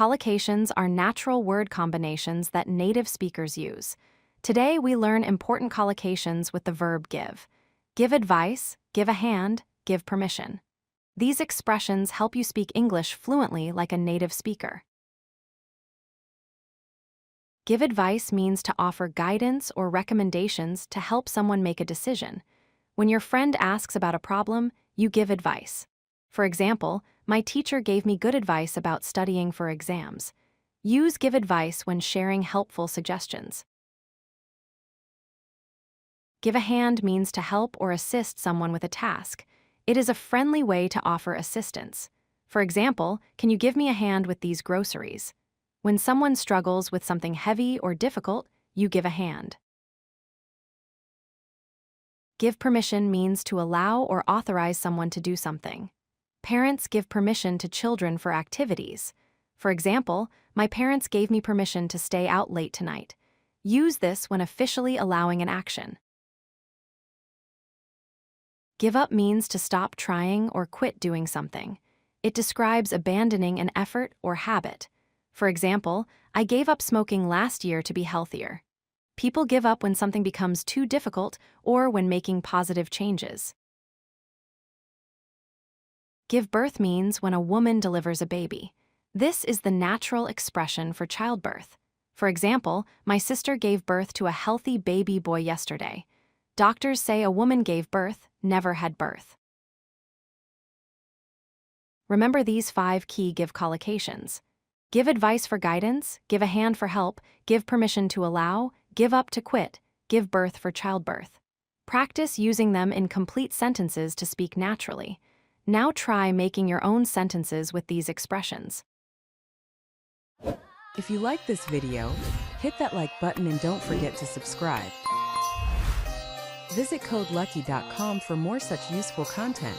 Collocations are natural word combinations that native speakers use. Today, we learn important collocations with the verb give. Give advice, give a hand, give permission. These expressions help you speak English fluently like a native speaker. Give advice means to offer guidance or recommendations to help someone make a decision. When your friend asks about a problem, you give advice. For example, my teacher gave me good advice about studying for exams. Use give advice when sharing helpful suggestions. Give a hand means to help or assist someone with a task. It is a friendly way to offer assistance. For example, can you give me a hand with these groceries? When someone struggles with something heavy or difficult, you give a hand. Give permission means to allow or authorize someone to do something. Parents give permission to children for activities. For example, my parents gave me permission to stay out late tonight. Use this when officially allowing an action. Give up means to stop trying or quit doing something. It describes abandoning an effort or habit. For example, I gave up smoking last year to be healthier. People give up when something becomes too difficult or when making positive changes. Give birth means when a woman delivers a baby. This is the natural expression for childbirth. For example, my sister gave birth to a healthy baby boy yesterday. Doctors say a woman gave birth, never had birth. Remember these 5 key give collocations. Give advice for guidance, give a hand for help, give permission to allow, give up to quit, give birth for childbirth. Practice using them in complete sentences to speak naturally. Now try making your own sentences with these expressions. If you like this video, hit that like button and don't forget to subscribe. Visit codelucky.com for more such useful content.